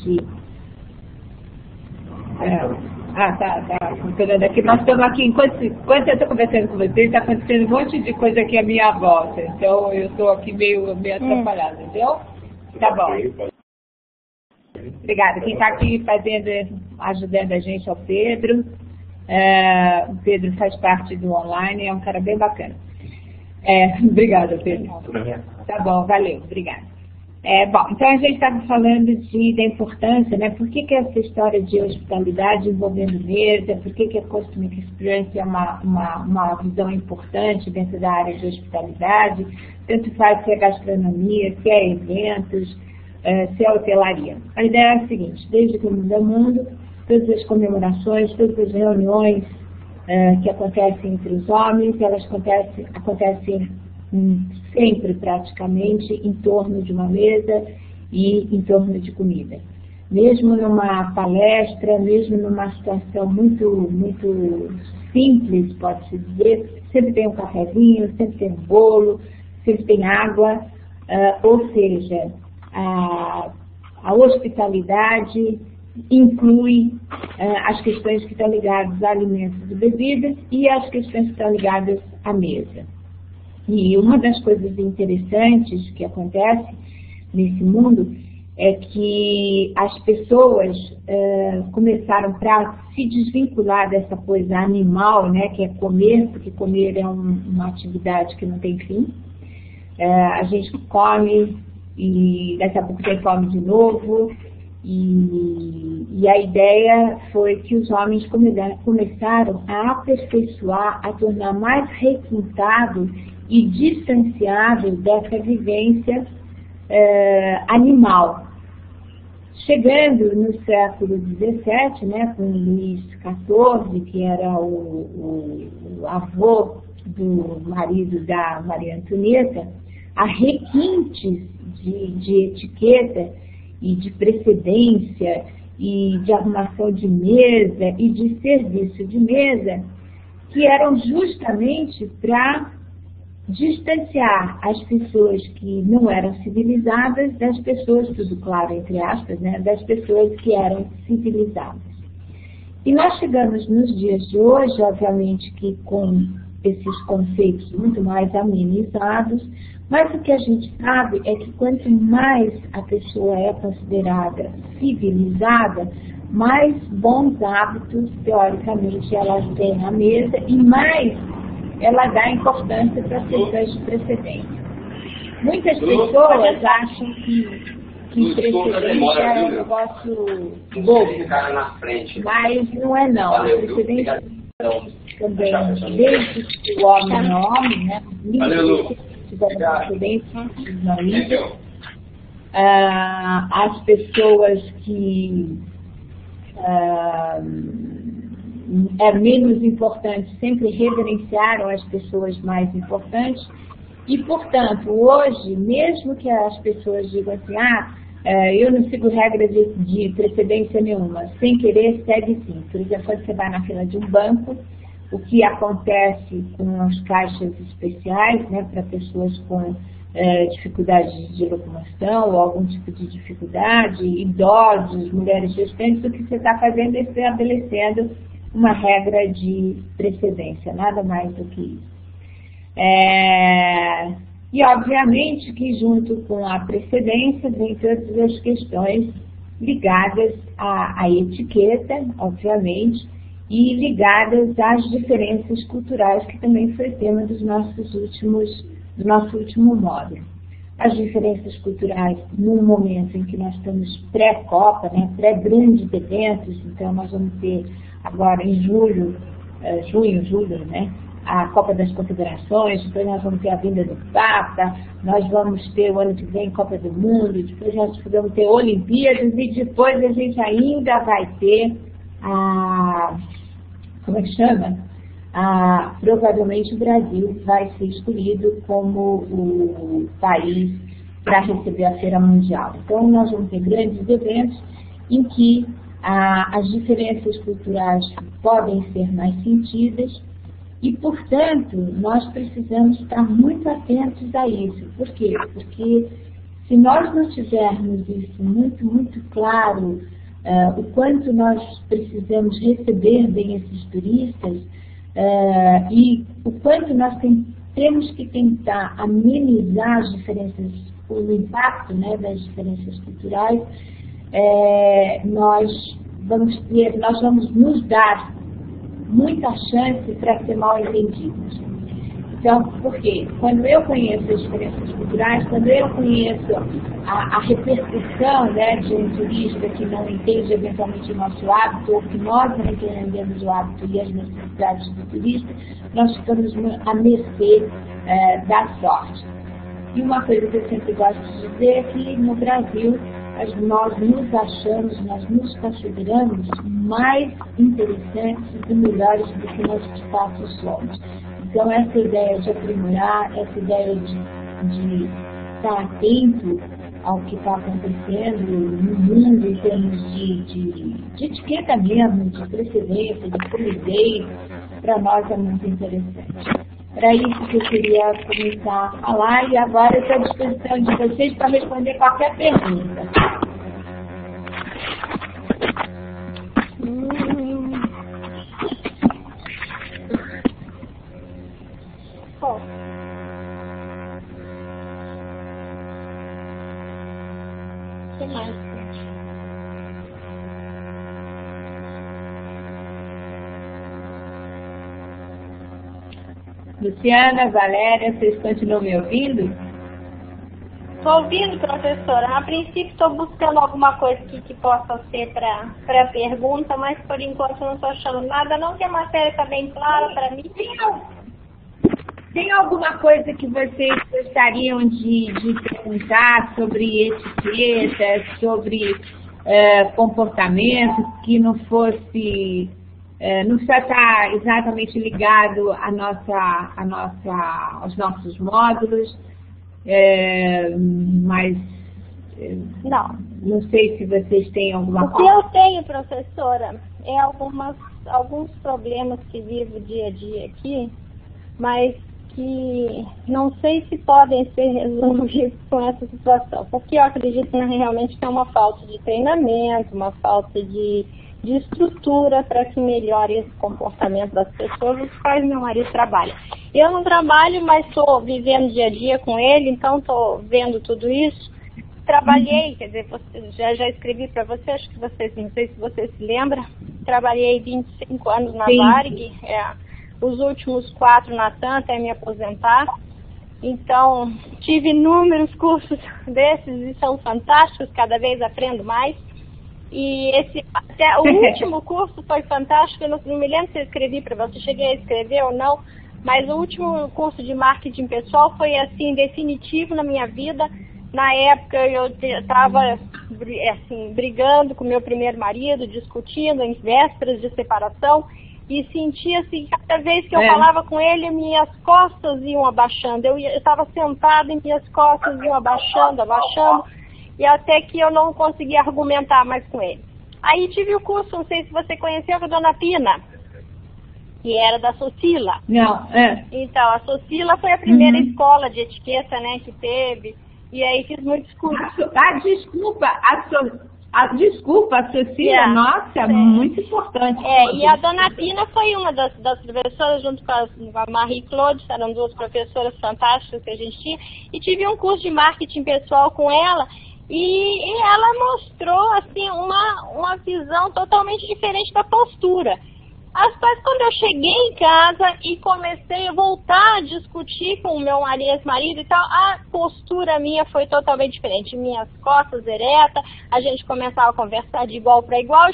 gente... tá funcionando aqui. Nós estamos aqui, enquanto eu estou conversando com vocês, está acontecendo um monte de coisa aqui à minha volta. Então, eu estou aqui meio atrapalhada, entendeu? Tá bom. Obrigada. Quem está aqui ajudando a gente é o Pedro. O Pedro faz parte do online, é um cara bem bacana. Obrigada, Pedro. Tá bom, valeu, obrigada. Bom, então a gente estava falando da importância, né? Por que essa história de hospitalidade envolvendo mesa, por que a Customer Experience é uma visão importante dentro da área de hospitalidade, tanto faz se é gastronomia, se é eventos, se é hotelaria. A ideia é a seguinte: desde que o mundo é mundo, todas as comemorações, todas as reuniões que acontecem entre os homens, elas acontecem sempre praticamente em torno de uma mesa e em torno de comida. Mesmo numa palestra, mesmo numa situação muito simples, pode-se dizer, sempre tem um cafezinho, sempre tem um bolo, sempre tem água, ou seja, a hospitalidade inclui as questões que estão ligadas a alimentos e bebidas e as questões que estão ligadas à mesa. E uma das coisas interessantes que acontece nesse mundo é que as pessoas começaram para se desvincular dessa coisa animal, né, que é comer, porque comer é uma atividade que não tem fim. A gente come e daqui a pouco tem fome de novo. E a ideia foi que os homens começaram a aperfeiçoar, a tornar mais requintado e distanciado dessa vivência animal. Chegando no século XVII, né, com Luís XIV, que era o avô do marido da Maria Antonieta, há requintes de etiqueta e de precedência e de arrumação de mesa e de serviço de mesa, que eram justamente para distanciar as pessoas que não eram civilizadas das pessoas, tudo claro, entre aspas, né, das pessoas que eram civilizadas. E nós chegamos nos dias de hoje, obviamente que com esses conceitos muito mais amenizados, mas o que a gente sabe é que quanto mais a pessoa é considerada civilizada, mais bons hábitos, teoricamente, ela tem à mesa e mais ela dá importância para as questões de precedência. Muitas pessoas acham que precedência é um negócio bobo, mas não é não. A precedência também, desde que o homem é homem, né? As pessoas que é menos importante sempre reverenciaram as pessoas mais importantes e, portanto, hoje, mesmo que as pessoas digam assim, eu não sigo regra de precedência nenhuma, sem querer segue sim. Por exemplo, quando você vai na fila de um banco, o que acontece com as caixas especiais, né, para pessoas com dificuldade de locomoção ou algum tipo de dificuldade, idosos, mulheres gestantes, o que você está fazendo é estabelecendo uma regra de precedência, nada mais do que isso. E obviamente que junto com a precedência vem todas as questões ligadas à etiqueta, obviamente, e ligadas às diferenças culturais, que também foi tema do nosso último módulo. As diferenças culturais no momento em que nós estamos pré-Copa, né, pré-grandes eventos, então nós vamos ter agora em julho, né, a Copa das Confederações, depois nós vamos ter a vinda do Papa, nós vamos ter o ano que vem Copa do Mundo, depois nós vamos ter Olimpíadas e depois a gente ainda vai ter como é que chama? Provavelmente o Brasil vai ser escolhido como o país para receber a Feira Mundial. Então nós vamos ter grandes eventos em que as diferenças culturais podem ser mais sentidas e, portanto, nós precisamos estar muito atentos a isso. Por quê? Porque Se nós não tivermos isso muito, muito claro, o quanto nós precisamos receber bem esses turistas e o quanto nós temos que tentar amenizar as diferenças, o impacto, né, das diferenças culturais, nós vamos nos dar muita chance para ser mal entendidos. Então, por quê? Quando eu conheço as diferenças culturais, quando eu conheço a repercussão, né, de um turista que não entende eventualmente o nosso hábito, ou que nós não entendemos o hábito e as necessidades do turista, nós ficamos à mercê da sorte. E uma coisa que eu sempre gosto de dizer é que no Brasil nós nos achamos, nós nos consideramos mais interessantes e melhores do que nós de fato somos. Então, essa ideia de aprimorar, essa ideia de estar atento ao que está acontecendo no mundo em termos de etiqueta mesmo, de precedência, de fluidez, para nós é muito interessante. Era isso que eu queria começar a falar e agora eu estou à disposição de vocês para responder qualquer pergunta. O que mais? Luciana, Valéria, vocês continuam me ouvindo? Estou ouvindo, professora. A princípio estou buscando alguma coisa que possa ser para pergunta, mas por enquanto não estou achando nada, não, que a matéria está bem clara para mim. Tem alguma coisa que vocês gostariam de perguntar sobre etiqueta, sobre comportamento, que não fosse... não precisa estar exatamente ligado aos nossos módulos, mas não sei se vocês têm alguma coisa. O que eu tenho, professora, é alguns problemas que vivo dia a dia aqui, mas que não sei se podem ser resolvidos com essa situação, porque eu acredito realmente que é uma falta de treinamento, uma falta de estrutura para que melhore esse comportamento das pessoas, os quais meu marido trabalha. Eu não trabalho, mas estou vivendo dia a dia com ele, então estou vendo tudo isso. Trabalhei, quer dizer, já escrevi para você, acho que vocês, não sei se você se lembra, trabalhei 25 anos na Varig, os últimos 4 na TAM até me aposentar. Então, tive inúmeros cursos desses e são fantásticos, cada vez aprendo mais. E até o último curso foi fantástico, eu não me lembro se eu escrevi para você, cheguei a escrever ou não, mas o último curso de marketing pessoal foi assim, definitivo na minha vida. Na época eu estava assim, brigando com meu primeiro marido, discutindo em vésperas de separação, e sentia assim, cada vez que eu falava com ele, minhas costas iam abaixando. Eu estava sentada e minhas costas iam abaixando, e até que eu não conseguia argumentar mais com ele. Aí tive o curso, não sei se você conheceu, com a Dona Pina, que era da Socila. Não, Então, a Socila foi a primeira escola de etiqueta, né, que teve, e aí fiz muitos cursos. Desculpa, a Cecília, nossa, muito importante. E a Dona Pina foi uma das professoras, junto com a Marie Claude, eram 2 professoras fantásticas que a gente tinha, e tive um curso de marketing pessoal com ela, e ela mostrou, assim, uma visão totalmente diferente da postura. Mas quando eu cheguei em casa e comecei a voltar a discutir com o meu ex-marido e tal, a postura minha foi totalmente diferente. Minhas costas eretas, a gente começava a conversar de igual para igual,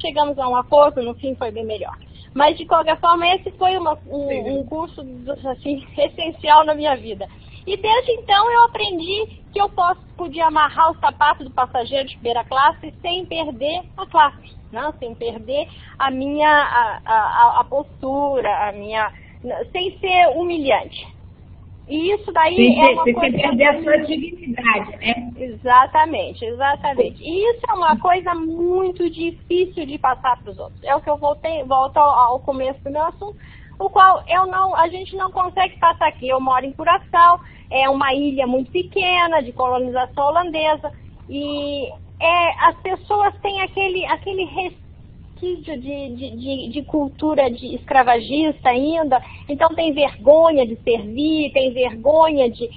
chegamos a um acordo, no fim foi bem melhor. Mas, de qualquer forma, esse foi um curso assim, essencial na minha vida. E desde então eu aprendi que eu podia amarrar o sapato do passageiro de primeira classe sem perder a classe, né? Sem perder a minha a postura, sem ser humilhante. E isso daí sem perder a sua dignidade, né? Exatamente. E isso é uma coisa muito difícil de passar para os outros. É o que eu volto ao começo do meu assunto. o qual a gente não consegue passar aqui. Eu moro em Curaçao, é uma ilha muito pequena, de colonização holandesa, e as pessoas têm aquele resquício de cultura de escravagista ainda, então tem vergonha de servir, tem vergonha de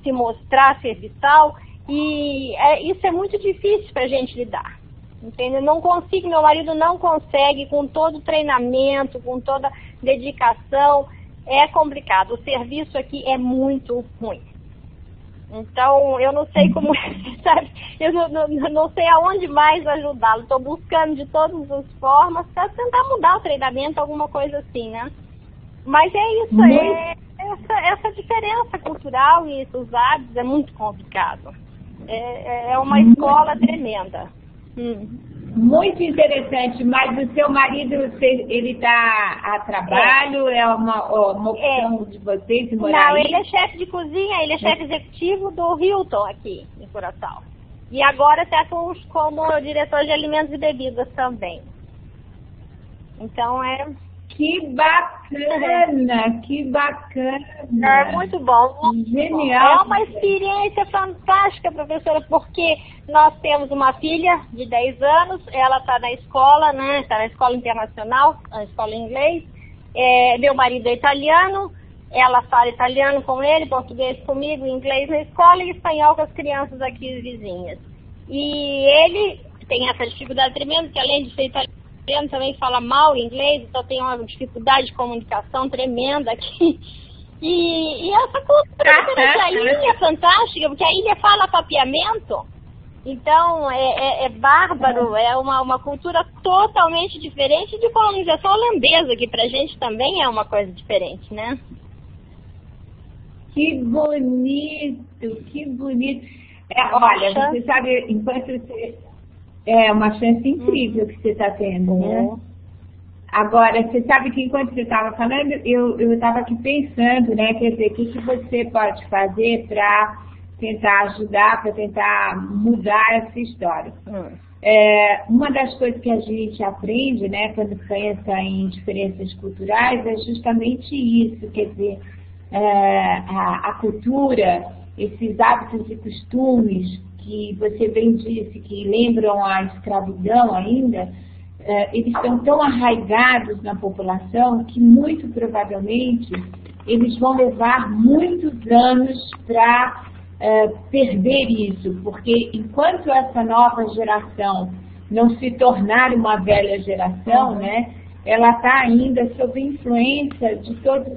se mostrar serviçal, e isso é muito difícil para a gente lidar. Entendeu? Não consigo, meu marido não consegue, com todo o treinamento, com toda dedicação, é complicado. O serviço aqui é muito ruim. Então, eu não sei como, sabe? Eu não sei aonde mais ajudá-lo. Estou buscando de todas as formas para tentar mudar o treinamento, alguma coisa assim, né? Mas é isso, essa diferença cultural e os hábitos é muito complicado. É uma escola tremenda. Muito interessante, mas o seu marido, ele está a trabalho? É uma opção de vocês morar Não, aí? ele é chefe de cozinha, ele é chefe executivo do Hilton aqui em Curaçao. E agora está como diretor de alimentos e bebidas também. Então Que bacana, que bacana. É muito bom. Genial. É uma experiência fantástica, professora, porque nós temos uma filha de 10 anos, ela está na escola, né? Está na escola internacional, na escola em inglês. Meu marido é italiano, ela fala italiano com ele, português comigo, inglês na escola e espanhol com as crianças aqui vizinhas. E ele tem essa dificuldade tremenda, que além de ser italiano, também fala mal inglês, então tem uma dificuldade de comunicação tremenda aqui. E essa cultura da ilha é fantástica, porque a ilha fala papiamento, então é bárbaro, é uma cultura totalmente diferente de colonização holandesa, que pra gente também é uma coisa diferente, né? Que bonito, que bonito. Olha, você sabe, enquanto você... É uma chance incrível que você está tendo, né? Agora, você sabe que enquanto você estava falando, eu estava aqui pensando, né? Quer dizer, o que você pode fazer para tentar ajudar, para tentar mudar essa história? Uma das coisas que a gente aprende, né, quando pensa em diferenças culturais, é justamente isso, quer dizer, a cultura, esses hábitos e costumes que você bem disse, que lembram a escravidão ainda, eles estão tão arraigados na população que muito provavelmente eles vão levar muitos anos para perder isso, porque enquanto essa nova geração não se tornar uma velha geração, né, ela está ainda sob influência de todos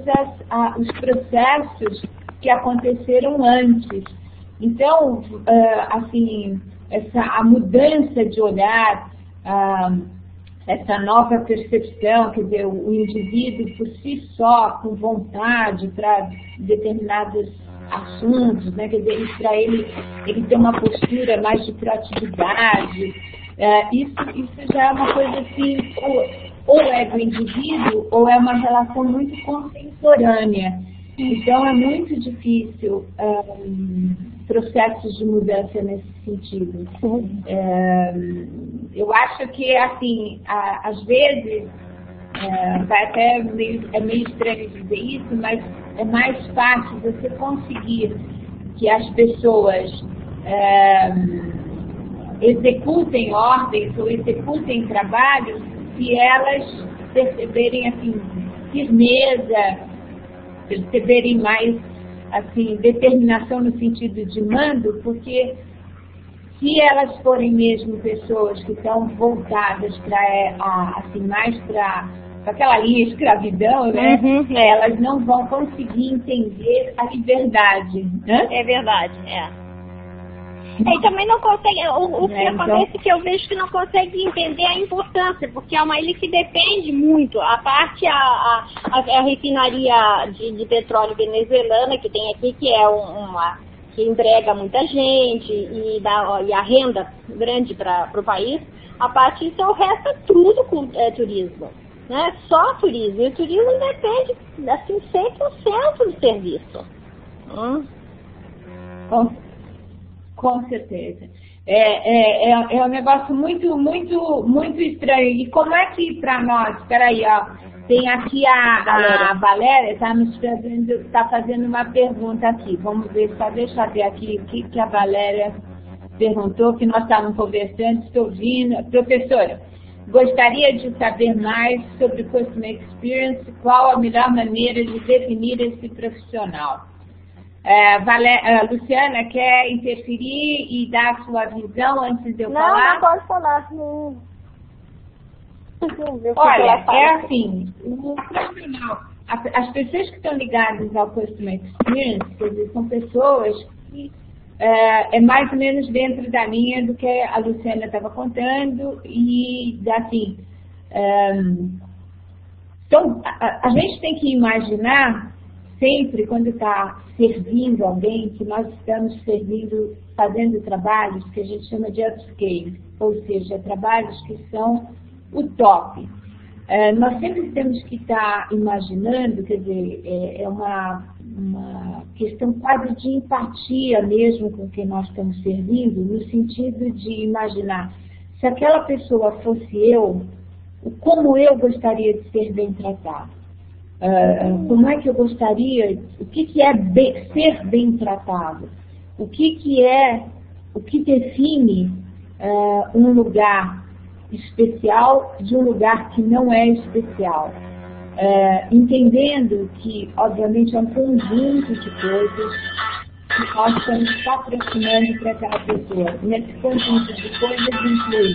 os processos que aconteceram antes. Então, assim, a mudança de olhar, essa nova percepção, quer dizer, o indivíduo por si só, com vontade para determinados assuntos, né, quer dizer, para ele ter uma postura mais de proatividade, isso já é uma coisa assim, ou é do indivíduo, ou é uma relação muito contemporânea. Então, é muito difícil processos de mudança nesse sentido. Eu acho que, assim, às vezes, é meio estranho dizer isso, mas é mais fácil você conseguir que as pessoas executem ordens ou executem trabalhos se elas perceberem, assim, firmeza, perceberem mais, assim, determinação no sentido de mando, porque se elas forem mesmo pessoas que estão voltadas para, assim, mais para aquela linha de escravidão, né? Elas não vão conseguir entender a liberdade, né? É verdade, E também não consegue, o que acontece é que eu vejo que não consegue entender a importância, porque é uma ilha que depende muito, a parte, a refinaria de petróleo venezuelana que tem aqui, que é que emprega muita gente e a renda grande para o país, a parte disso, o resto é tudo turismo, né? Só turismo, e o turismo depende, assim, 100% do serviço. Com certeza. É um negócio muito estranho. E como é que para nós, peraí, ó, tem aqui a Valéria está fazendo uma pergunta aqui. Vamos ver, só deixa eu ver aqui o que a Valéria perguntou, que nós estávamos conversando, estou ouvindo. Professora, gostaria de saber mais sobre Customer Experience, qual a melhor maneira de definir esse profissional. Luciana, quer interferir e dar a sua visão antes de eu falar? Não pode falar. Olha, é assim, o profissional, as pessoas que estão ligadas ao Customer Experience, quer dizer, são pessoas que é mais ou menos dentro da linha do que a Luciana estava contando e, assim, então, a gente tem que imaginar sempre, quando está servindo alguém, que nós estamos servindo, fazendo trabalhos que a gente chama de upscale, ou seja, trabalhos que são o top. Nós sempre temos que estar imaginando, quer dizer, é uma questão quase de empatia mesmo com quem nós estamos servindo, no sentido de imaginar, se aquela pessoa fosse eu, como eu gostaria de ser bem tratado. Como é que eu gostaria, o que é ser bem tratado? O que define um lugar especial de um lugar que não é especial? Entendendo que, obviamente, é um conjunto de coisas que nós estamos patrocinando para aquela pessoa. Nesse conjunto de coisas inclui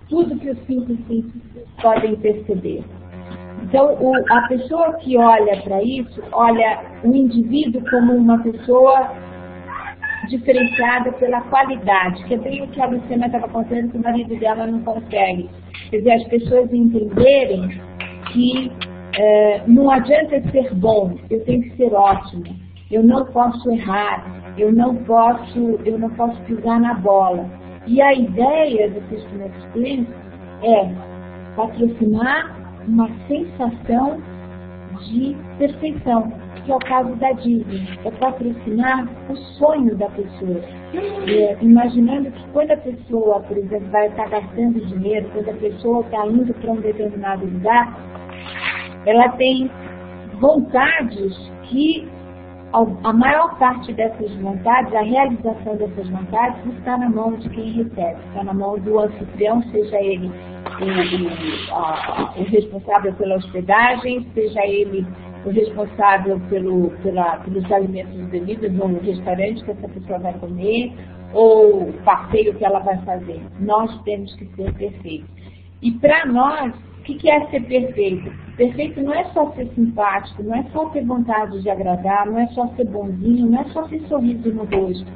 tudo que os 5 sentidos podem perceber. Então, a pessoa que olha para isso, olha o indivíduo como uma pessoa diferenciada pela qualidade, que é bem o que a Luciana estava contando, que o marido dela não consegue. Quer dizer, as pessoas entenderem que não adianta ser bom, eu tenho que ser ótimo, eu não posso errar, eu não posso pisar na bola. E a ideia do Customer Experience é patrocinar uma sensação de perfeição, que é o caso da Disney, é patrocinar o sonho da pessoa. Imaginando que quando a pessoa, por exemplo, vai estar gastando dinheiro, quando a pessoa está indo para um determinado lugar, ela tem vontades que a maior parte dessas vontades, a realização dessas vontades, está na mão de quem recebe, está na mão do anfitrião, seja ele o responsável pela hospedagem, seja ele o responsável pelos alimentos e bebidas no restaurante que essa pessoa vai comer, ou o passeio que ela vai fazer. Nós temos que ser perfeitos. E para nós, o que é ser perfeito? Perfeito não é só ser simpático, não é só ter vontade de agradar, não é só ser bonzinho, não é só ter sorriso no rosto.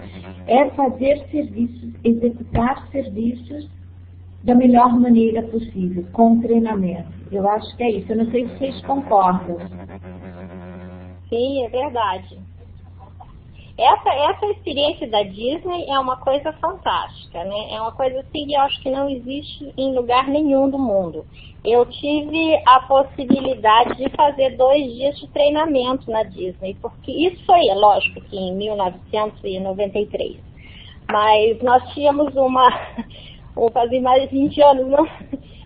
É fazer serviços, executar serviços da melhor maneira possível, com treinamento. Eu acho que é isso. Eu não sei se vocês concordam. Sim, é verdade. Essa experiência da Disney é uma coisa fantástica, né? É uma coisa assim que eu acho que não existe em lugar nenhum do mundo. Eu tive a possibilidade de fazer 2 dias de treinamento na Disney, porque isso foi, lógico, que em 1993. Mas nós tínhamos fazia mais de 20 anos, não?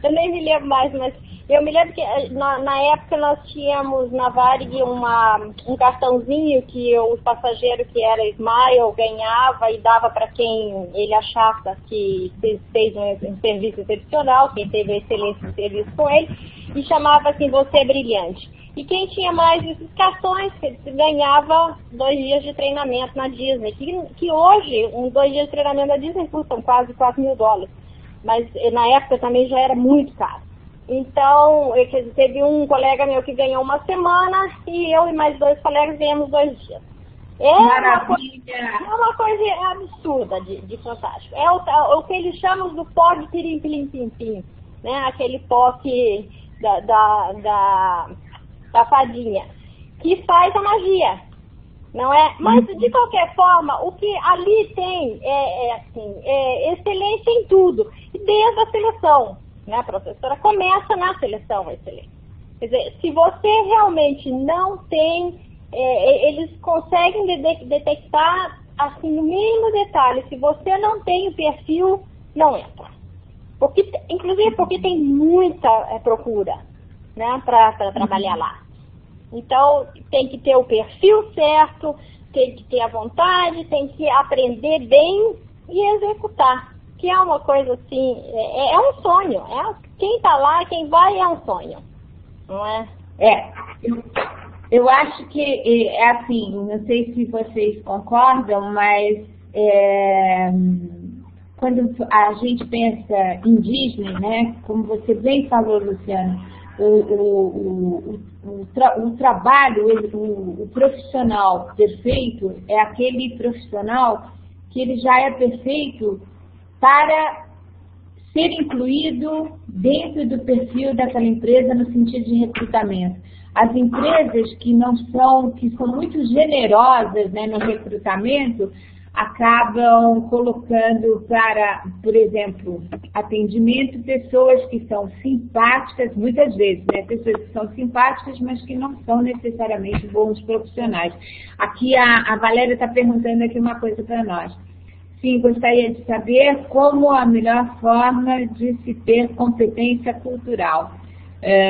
Eu nem me lembro mais, mas eu me lembro que na época nós tínhamos na Varig um cartãozinho que o passageiro que era Smile ganhava e dava para quem ele achava que fez um serviço excepcional, quem teve excelência de serviço com ele, e chamava assim, você é brilhante. E quem tinha mais esses cartões ganhava 2 dias de treinamento na Disney, que hoje, 2 dias de treinamento na Disney custam quase $4.000, mas na época também já era muito caro. Então, teve um colega meu que ganhou 1 semana e eu e mais 2 colegas ganhamos 2 dias. É uma coisa absurda de fantástico. É o que eles chamam do pó de pirim-pirim-pim-pim, né? Aquele pó da fadinha, que faz a magia, não é? Mas, de qualquer forma, o que ali tem é excelência em tudo, e desde a seleção. A professora começa na seleção excelente. Quer dizer, se você realmente não tem, eles conseguem detectar assim, no mínimo detalhe, se você não tem o perfil, não entra. Porque, inclusive porque tem muita procura, né, para trabalhar lá. Então, tem que ter o perfil certo, tem que ter a vontade, tem que aprender bem e executar. Que é uma coisa assim, é um sonho. Quem está lá, quem vai, é um sonho. Não é? Eu acho que é assim, não sei se vocês concordam, mas quando a gente pensa em Disney, né, como você bem falou, Luciano, o trabalho, o profissional perfeito é aquele profissional que ele já é perfeito para ser incluído dentro do perfil daquela empresa no sentido de recrutamento. As empresas que são muito generosas, né, no recrutamento, acabam colocando para, por exemplo, atendimento, pessoas que são simpáticas, muitas vezes, né, pessoas que são simpáticas, mas que não são necessariamente bons profissionais. Aqui a Valéria está perguntando aqui uma coisa para nós. Sim, gostaria de saber como a melhor forma de se ter competência cultural.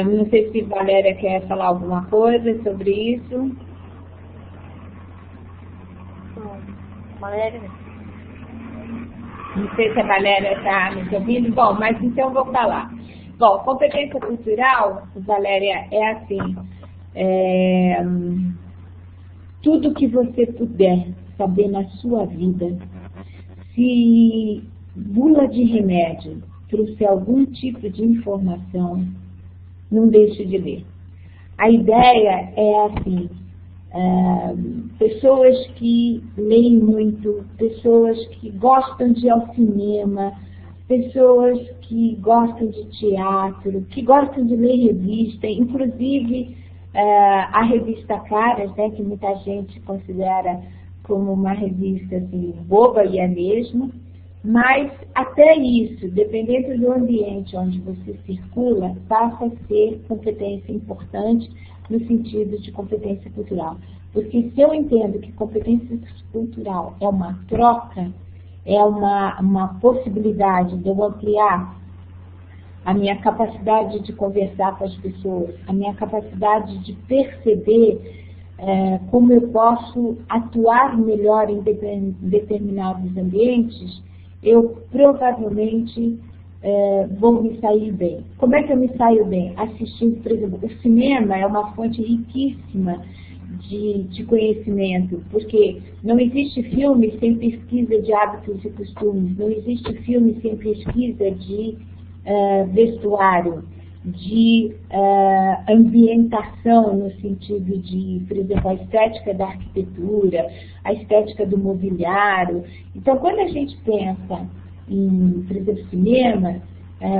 Não sei se a Valéria quer falar alguma coisa sobre isso. Valéria? Não sei se a Valéria está nos ouvindo. Bom, mas então eu vou falar. Bom, competência cultural, Valéria, é assim. Tudo que você puder saber na sua vida, se bula de remédio trouxer algum tipo de informação, não deixe de ler. A ideia é assim, pessoas que leem muito, pessoas que gostam de ir ao cinema, pessoas que gostam de teatro, que gostam de ler revista, inclusive a revista Caras, né, que muita gente considera como uma revista assim, boba, e é mesmo, mas até isso, dependendo do ambiente onde você circula, passa a ser competência importante no sentido de competência cultural. Porque se eu entendo que competência cultural é uma troca, é uma possibilidade de eu ampliar a minha capacidade de conversar com as pessoas, a minha capacidade de perceber como eu posso atuar melhor em determinados ambientes, eu provavelmente vou me sair bem. Como é que eu me saio bem? Assistindo, por exemplo, o cinema é uma fonte riquíssima de conhecimento, porque não existe filme sem pesquisa de hábitos e costumes, não existe filme sem pesquisa de vestuário, de ambientação no sentido de, por exemplo, a estética da arquitetura, a estética do mobiliário. Então, quando a gente pensa em, por exemplo, cinema,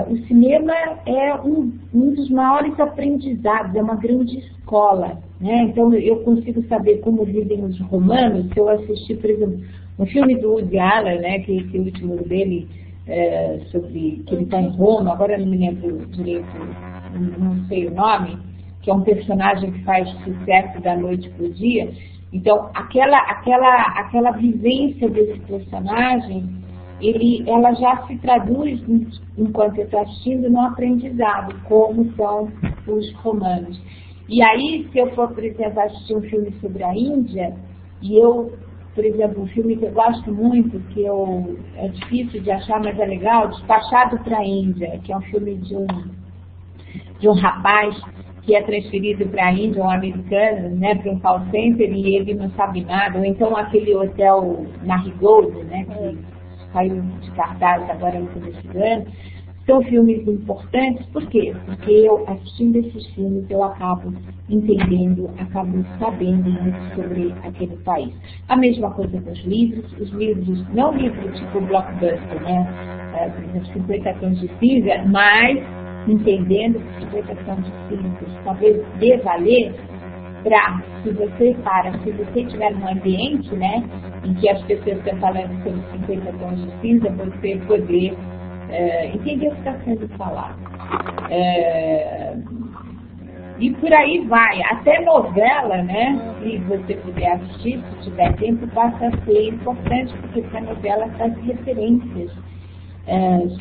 o cinema é um dos maiores aprendizados, é uma grande escola, né? Então, eu consigo saber como vivem os romanos se eu assistir, por exemplo, um filme do Woody Allen, né, que esse último dele, sobre que ele está em Roma, agora não me lembro direito, não sei o nome, que é um personagem que faz sucesso da noite para o dia. Então, aquela vivência desse personagem, ela já se traduz, enquanto eu estou assistindo, no aprendizado, como são os romanos. E aí, se eu for, por exemplo, assistir um filme sobre a Índia, e eu, por exemplo, um filme que eu gosto muito, que é difícil de achar, mas é legal, Despachado para a Índia, que é um filme de um rapaz que é transferido para a Índia, um americano, né, para um call center, e ele não sabe nada, ou então aquele hotel Marigold, né, que saiu de cartaz agora no começo do ano. São filmes importantes, por quê? Porque eu, assistindo esses filmes, eu acabo entendendo, acabo sabendo muito sobre aquele país. A mesma coisa com os livros, não livros tipo blockbuster, né? Por exemplo, 50 tons de cinza, mas entendendo que 50 tons de cinza talvez dê valer para, se você estiver num ambiente, né, em que as pessoas estão falando sobre 50 tons de cinza, você poder entender o que está sendo falado. E por aí vai. Até novela, né? Se você puder assistir, se tiver tempo, passa a ser importante, porque a novela traz referências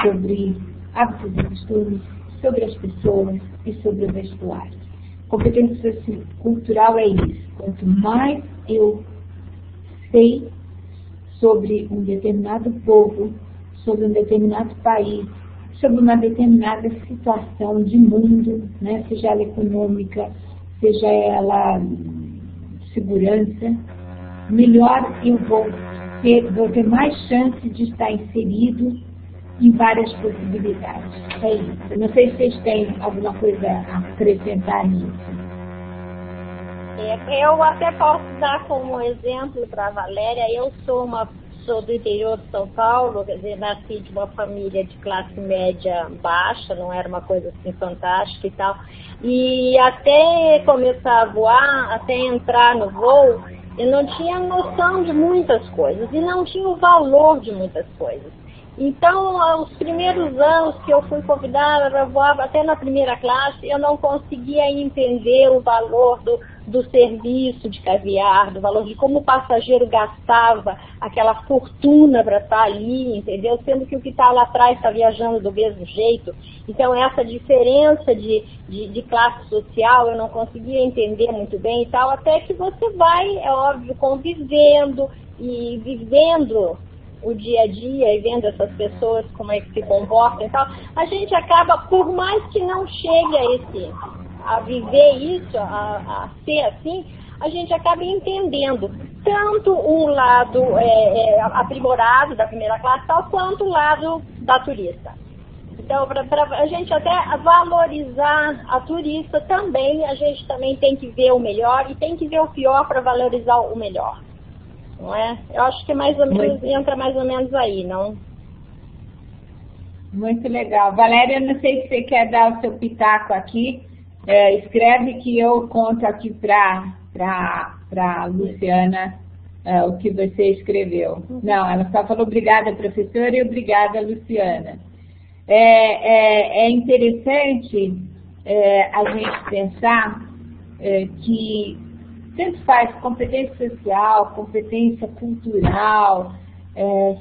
sobre hábitos e costumes, sobre as pessoas e sobre o vestuário. Competência cultural é isso. Quanto mais eu sei sobre um determinado povo, sobre um determinado país, sobre uma determinada situação de mundo, né, seja ela econômica, seja ela segurança, melhor eu vou ter mais chance de estar inserido em várias possibilidades. É isso. Não sei se vocês têm alguma coisa a acrescentar nisso. Eu até posso dar como exemplo para a Valéria. Eu sou do interior de São Paulo, quer dizer, nasci de uma família de classe média baixa, não era uma coisa assim fantástica e tal. E até começar a voar, até entrar no voo, eu não tinha noção de muitas coisas e não tinha o valor de muitas coisas. Então, os primeiros anos que eu fui convidada para voar, até na primeira classe, eu não conseguia entender o valor do serviço de caviar, do valor de como o passageiro gastava aquela fortuna para estar ali, entendeu? Sendo que o que está lá atrás está viajando do mesmo jeito. Então, essa diferença de classe social eu não conseguia entender muito bem e tal, até que você vai, é óbvio, convivendo e vivendo o dia a dia e vendo essas pessoas como é que se comportam e tal, a gente acaba, por mais que não chegue a viver isso, a ser assim, a gente acaba entendendo tanto um lado aprimorado da primeira classe tal, quanto o lado da turista. Então, para a gente até valorizar a turista também, a gente também tem que ver o melhor e tem que ver o pior para valorizar o melhor. Não é? Eu acho que mais ou menos entra mais ou menos aí, não? Muito legal. Valéria, não sei se você quer dar o seu pitaco aqui. Escreve que eu conto aqui para Luciana o que você escreveu. Não, ela só falou obrigada, professora, e obrigada, Luciana. É interessante a gente pensar que tanto faz competência social, competência cultural,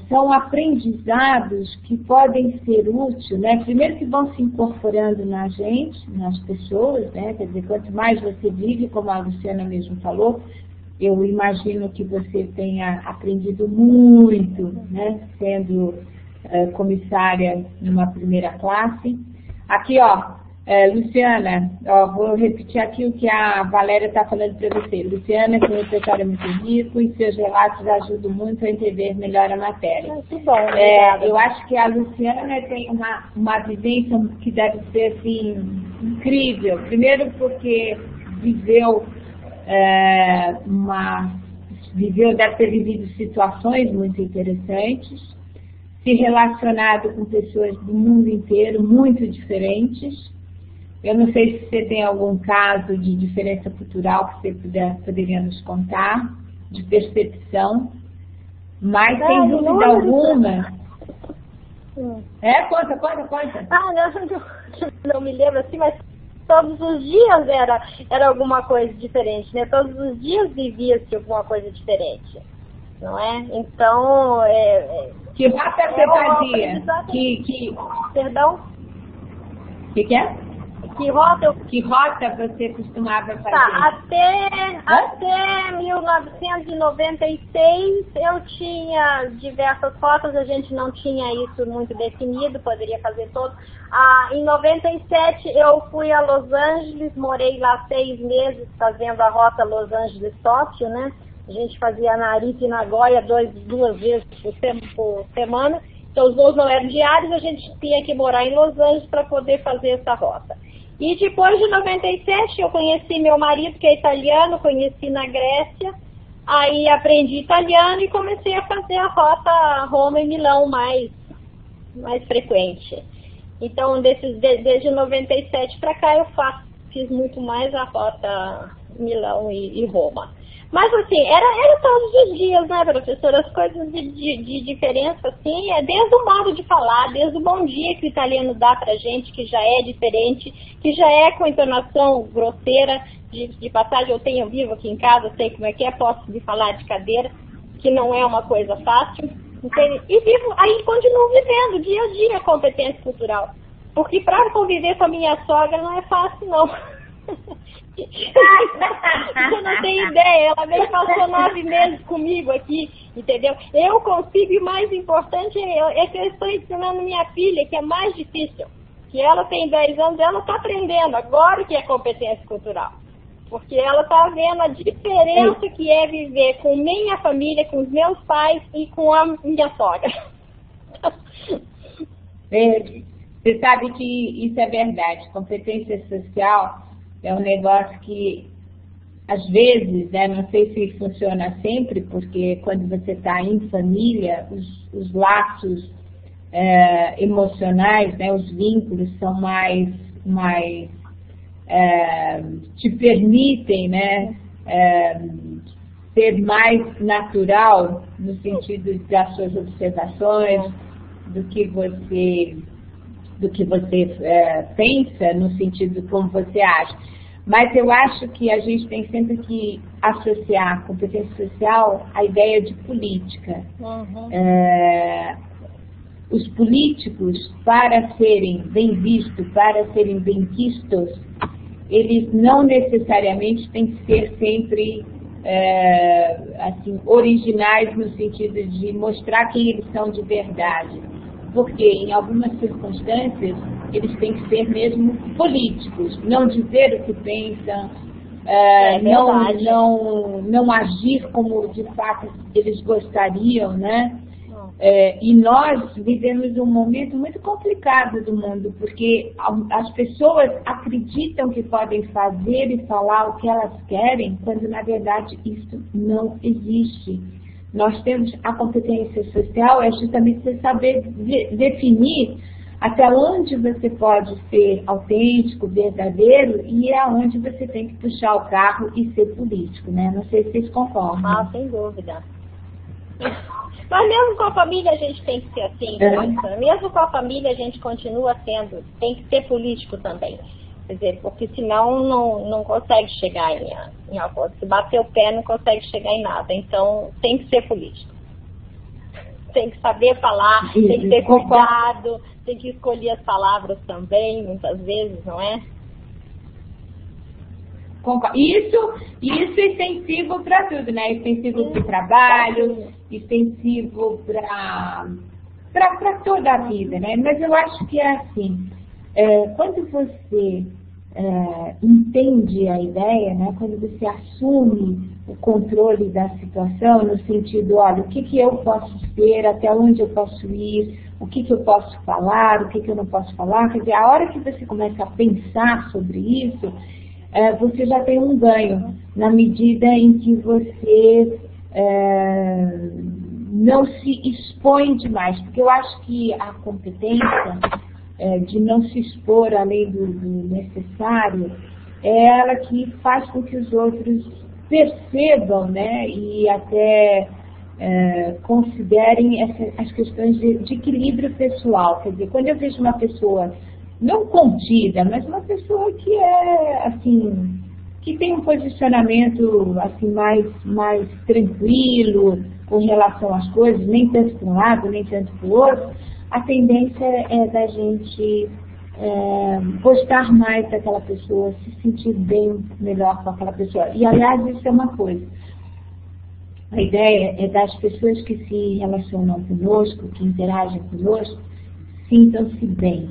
são aprendizados que podem ser úteis, né? Primeiro que vão se incorporando na gente, nas pessoas, né? Quer dizer, quanto mais você vive, como a Luciana mesmo falou, eu imagino que você tenha aprendido muito, né? Sendo comissária numa primeira classe. Aqui, ó. Luciana, vou repetir aqui o que a Valéria está falando para você. Luciana, seu repertório é muito rico e seus relatos ajudam muito a entender melhor a matéria. Muito bom, obrigada. Eu acho que a Luciana tem uma vivência que deve ser assim, incrível. Primeiro porque deve ter vivido situações muito interessantes, se relacionado com pessoas do mundo inteiro, muito diferentes. Eu não sei se você tem algum caso de diferença cultural que você poderia nos contar, de percepção, mas sem dúvida alguma. Conta. Não me lembro assim, mas todos os dias era alguma coisa diferente, né? Todos os dias vivia-se alguma coisa diferente, não é? Então, que rota você fazia? Perdão? O que é? Que rota você costumava fazer? Tá, até 1996 eu tinha diversas rotas, a gente não tinha isso muito definido, poderia fazer todo. Em 97 eu fui a Los Angeles, morei lá 6 meses fazendo a rota Los Angeles-Tóquio, né? A gente fazia Narita e Nagoya duas vezes por semana, então os voos não eram diários, a gente tinha que morar em Los Angeles para poder fazer essa rota. E depois de 97 eu conheci meu marido, que é italiano, conheci na Grécia, aí aprendi italiano e comecei a fazer a rota Roma e Milão mais frequente. Então, desde 97 para cá eu fiz muito mais a rota Milão e Roma. Mas assim, era todos os dias, né, professora? As coisas de diferença, assim, é desde o modo de falar, desde o bom dia que o italiano dá pra gente, que já é diferente, que já é com entonação grosseira, de passagem. Eu tenho vivo aqui em casa, sei como é que é, posso lhe falar de cadeira, que não é uma coisa fácil. Entende? E vivo, aí continuo vivendo dia a dia a competência cultural. Porque para conviver com a minha sogra não é fácil, não. Você não tem ideia, ela veio passou 9 meses comigo aqui, entendeu? Eu consigo, e o mais importante é que eu estou ensinando minha filha, que é mais difícil. Que ela tem 10 anos, ela está aprendendo agora o que é competência cultural. Porque ela está vendo a diferença que é viver com minha família, com os meus pais e com a minha sogra. Você sabe que isso é verdade. Competência social é um negócio que, às vezes, né, não sei se funciona sempre, porque quando você está em família, os laços emocionais, né, os vínculos são mais te permitem, né, ser mais natural no sentido das suas observações, do que você pensa, no sentido de como você acha. Mas eu acho que a gente tem sempre que associar a competência social à ideia de política. Os políticos, para serem bem vistos, para serem benquistos, eles não necessariamente têm que ser sempre assim, originais no sentido de mostrar quem eles são de verdade. Porque em algumas circunstâncias eles têm que ser mesmo políticos, não dizer o que pensam, não agir como de fato eles gostariam, né? E nós vivemos um momento muito complicado do mundo, porque as pessoas acreditam que podem fazer e falar o que elas querem, quando na verdade isso não existe. Nós temos a competência social, é justamente você saber definir até onde você pode ser autêntico, verdadeiro, e aonde você tem que puxar o carro e ser político, né? Não sei se vocês concordam. Ah, sem dúvida. Mas mesmo com a família a gente tem que ser assim, mesmo com a família a gente continua sendo, tem que ser político também. Quer dizer, porque senão não consegue chegar em algo. Se bater o pé não consegue chegar em nada. Então tem que ser político. Tem que saber falar, tem que ter cuidado, tem que escolher as palavras também, muitas vezes, não é? Isso é extensivo para tudo, né? Extensivo para o trabalho, extensivo para toda a vida, né? Mas eu acho que é assim, quando você entende a ideia, né? Quando você assume o controle da situação, no sentido, olha, o que eu posso ser, até onde eu posso ir, o que eu posso falar, o que eu não posso falar, quer dizer, a hora que você começa a pensar sobre isso, você já tem um ganho, na medida em que você não se expõe demais, porque eu acho que a competência de não se expor além do necessário é ela que faz com que os outros percebam, né, e até considerem as questões de equilíbrio pessoal. Quer dizer, quando eu vejo uma pessoa não contida, mas uma pessoa que assim, que tem um posicionamento assim, mais tranquilo com relação às coisas, nem tanto para um lado, nem tanto para o outro, a tendência é da gente gostar mais daquela pessoa, se sentir bem, melhor com aquela pessoa. E, aliás, isso é uma coisa. A ideia é das pessoas que se relacionam conosco, que interagem conosco, sintam-se bem,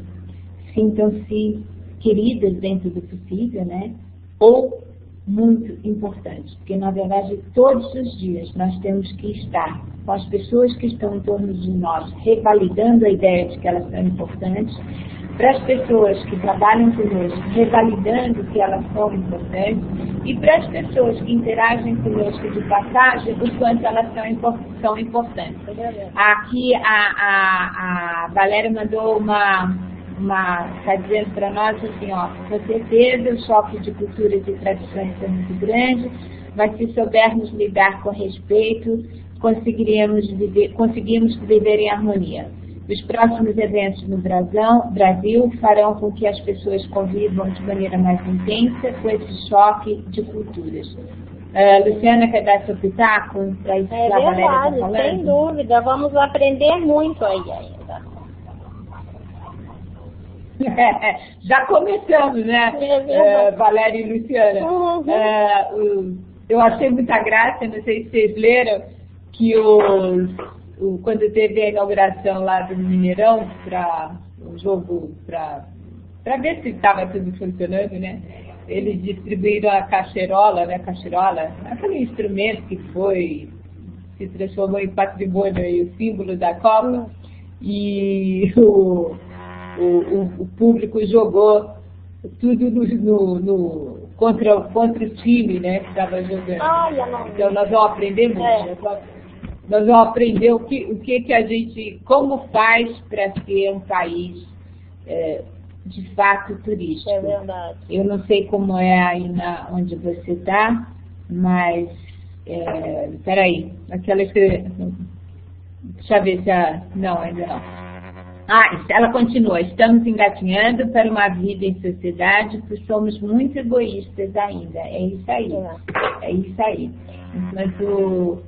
sintam-se queridas dentro do possível, né? Ou muito importantes, porque na verdade todos os dias nós temos que estar com as pessoas que estão em torno de nós, revalidando a ideia de que elas são importantes, para as pessoas que trabalham conosco, revalidando que elas são importantes, e para as pessoas que interagem conosco de passagem, o quanto elas são importantes. Aqui a Valéria mandou está dizendo para nós assim, ó, com certeza o choque de culturas e tradições é muito grande, mas se soubermos lidar com respeito, conseguimos viver em harmonia. Os próximos eventos no Brasil farão com que as pessoas convivam de maneira mais intensa com esse choque de culturas. Luciana, quer dar seu pitaco para isso que a Valéria está falando? Sem dúvida, vamos aprender muito aí ainda. Já começamos, né, Valéria e Luciana? Uhum. Eu achei muita graça, não sei se vocês leram, que quando teve a inauguração lá do Mineirão, para o jogo, para ver se estava tudo funcionando, né? Eles distribuíram a caixerola, né? Caixerola, aquele instrumento que se transformou em patrimônio e o símbolo da Copa. E o público jogou tudo contra o time, né? Que estava jogando. Então nós vamos aprender muito. Nós vamos aprender o que a gente, como faz para ser um país de fato turístico. É verdade. Eu não sei como é aí onde você está, mas peraí, aquela que. Deixa eu ver se não, ainda não. Ela continua. Estamos engatinhando para uma vida em sociedade, porque somos muito egoístas ainda. É isso aí. É isso aí. Enquanto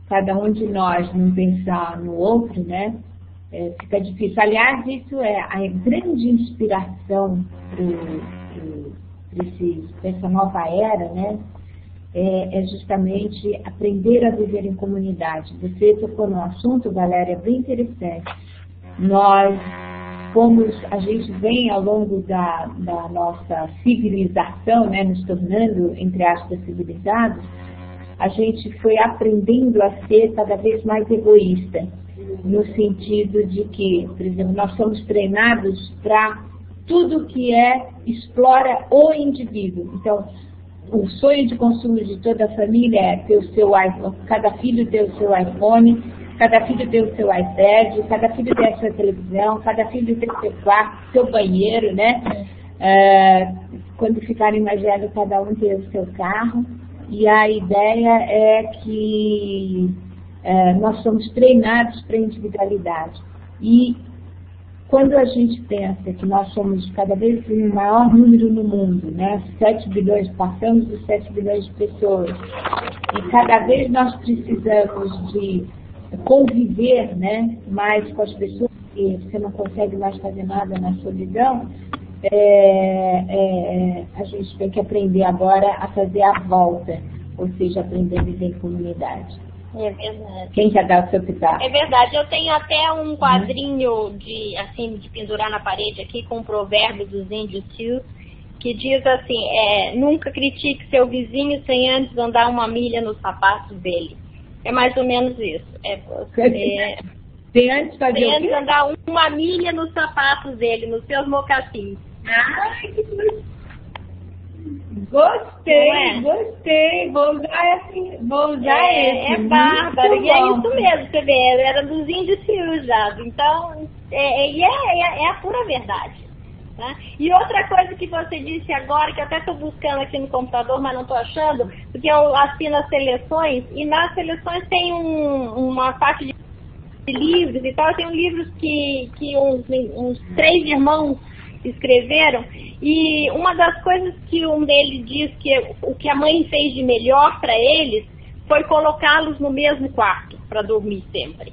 cada um de nós não pensar no outro, né? Fica difícil. Aliás, isso é a grande inspiração para essa nova era, né? É justamente aprender a viver em comunidade. Você tocou num assunto, Valéria, bem interessante. A gente vem ao longo da nossa civilização, né, nos tornando, entre aspas, civilizados, a gente foi aprendendo a ser cada vez mais egoísta, no sentido de que, por exemplo, nós somos treinados para tudo que explora o indivíduo. Então, o sonho de consumo de toda a família é ter o seu iPhone, cada filho ter o seu iPhone, cada filho ter o seu iPad, cada filho ter a sua televisão, cada filho ter o seu quarto, seu banheiro, né? Quando ficarem mais velhos, cada um ter o seu carro. E a ideia é que nós somos treinados para a individualidade. E quando a gente pensa que nós somos cada vez o maior número no mundo, né? 7 bilhões, passamos dos 7 bilhões de pessoas, e cada vez nós precisamos de conviver, né, mais com as pessoas, e você não consegue mais fazer nada na solidão, a gente tem que aprender agora a fazer a volta, ou seja, aprender a viver em comunidade. É verdade. Quem quer dar o seu pitaco? É verdade, eu tenho até um quadrinho de pendurar na parede aqui com um provérbio dos índios Sioux, que diz assim, nunca critique seu vizinho sem antes andar uma milha nos sapatos dele. É mais ou menos isso. Sem antes fazer sem antes andar uma milha nos sapatos dele, nos seus mocassins. Ai, que gostei. Vou usar esse. É bárbaro, e é isso mesmo, você vê, era dos índios Sioux já. Então, é a pura verdade. Tá? E outra coisa que você disse agora, que eu até estou buscando aqui no computador, mas não estou achando, porque eu assino as seleções, e nas seleções tem uma parte de livros e tal, tem livros que uns 3 irmãos escreveram, e uma das coisas que um deles diz que o que a mãe fez de melhor para eles foi colocá-los no mesmo quarto para dormir sempre.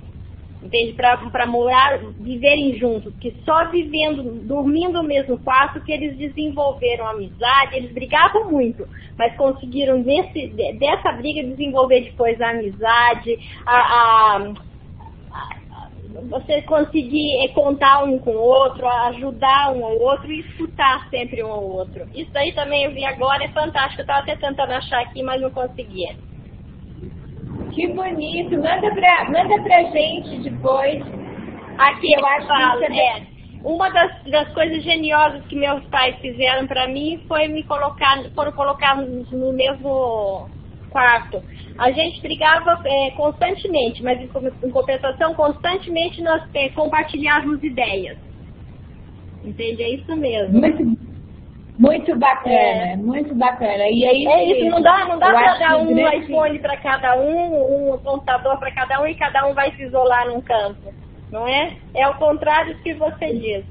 Entende? Para morar, viverem juntos, que só dormindo no mesmo quarto que eles desenvolveram amizade. Eles brigavam muito, mas conseguiram dessa briga desenvolver depois a amizade, você conseguir contar um com o outro, ajudar um ao outro e escutar sempre um ao outro. Isso aí também eu vi agora, é fantástico. Eu estava até tentando achar aqui, mas não conseguia. Que bonito, manda pra gente depois. Aqui eu acho que uma das coisas geniosas que meus pais fizeram para mim foi foram colocar no mesmo quarto. A gente brigava constantemente, mas em compensação constantemente nós compartilhávamos ideias. Entende? É isso mesmo. Muito bacana, muito bacana. E aí, é isso, não dá para dar um grande... iPhone para cada um computador para cada um e cada um vai se isolar num campo, não é? É o contrário do que você diz.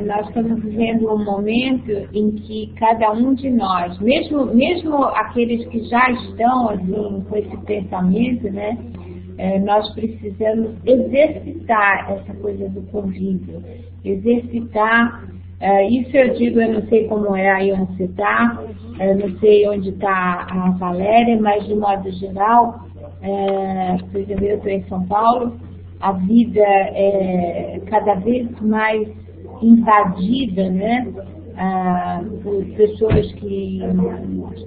Nós estamos vivendo um momento em que cada um de nós, mesmo aqueles que já estão assim, com esse pensamento, né? Nós precisamos exercitar essa coisa do convívio, exercitar, isso eu digo, eu não sei como é aí onde você está, eu não sei onde está a Valéria, mas de modo geral, por exemplo, eu estou em São Paulo, a vida é cada vez mais invadida, né? Por pessoas que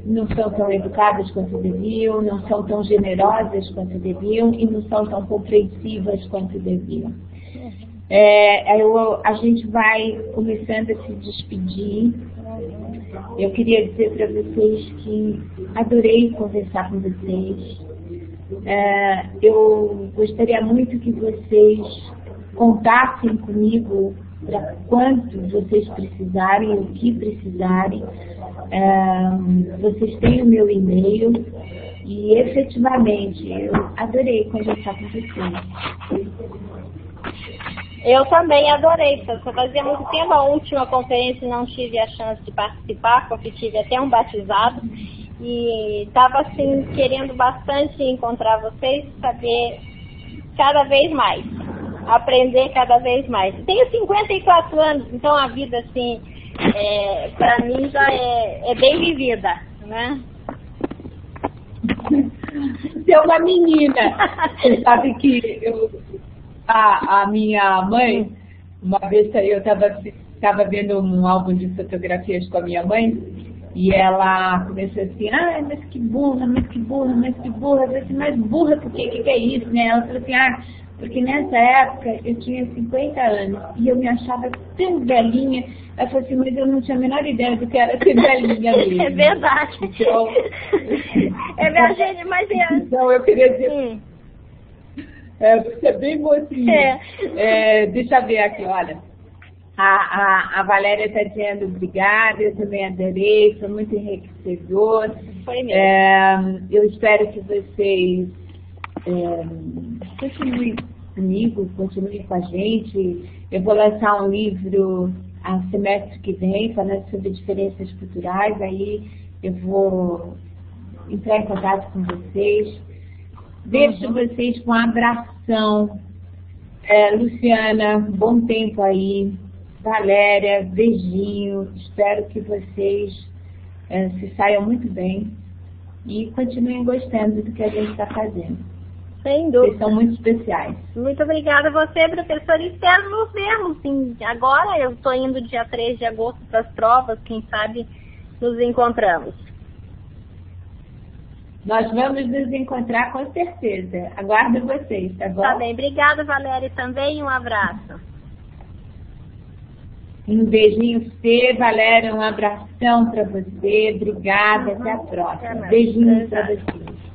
não são tão educadas quanto deviam, não são tão generosas quanto deviam e não são tão compreensivas quanto deviam. A gente vai começando a se despedir. Eu queria dizer para vocês que adorei conversar com vocês. Eu gostaria muito que vocês contassem comigo para quanto vocês precisarem, o que precisarem. Vocês têm o meu e-mail e efetivamente eu adorei conversar com vocês. Eu também adorei, só fazia muito tempo a última conferência não tive a chance de participar, porque tive até um batizado e estava assim querendo bastante encontrar vocês, saber cada vez mais, aprender cada vez mais. Tenho 54 anos, então a vida assim, para mim já é bem vivida, né? Você é uma menina. Você sabe que a minha mãe, uma vez eu estava vendo um álbum de fotografias com a minha mãe e ela começou assim, mas que burra, mas que burra, mas que burra. Eu disse, mas burra por quê? O que é isso, né? Ela falou assim, porque nessa época eu tinha 50 anos e eu me achava tão velhinha. Ela falou assim, mas eu não tinha a menor ideia do que era ser velhinha mesmo. É verdade. Então, é verdade, mas então eu queria dizer... você é bem mocinha. Deixa eu ver aqui, olha. A Valéria está dizendo obrigada, eu também adorei, foi muito enriquecedor. Foi mesmo. Eu espero que vocês continuem comigo, continuem com a gente. Eu vou lançar um livro a semestre que vem, falando sobre diferenças culturais, aí eu vou entrar em contato com vocês. Deixo vocês com um abração. Luciana, bom tempo aí. Valéria, beijinho. Espero que vocês se saiam muito bem e continuem gostando do que a gente está fazendo. Sem dúvida. Vocês são muito especiais. Muito obrigada a você, professora. Espero nos vermos. Sim. Agora eu estou indo dia 3 de agosto para as provas. Quem sabe nos encontramos. Nós vamos nos encontrar com certeza. Aguardo vocês, tá bom? Tá bem. Obrigada, Valéria, também. Um abraço. Um beijinho pra você, Valéria. Um abração para você. Obrigada. Até a próxima. Beijinhos para vocês.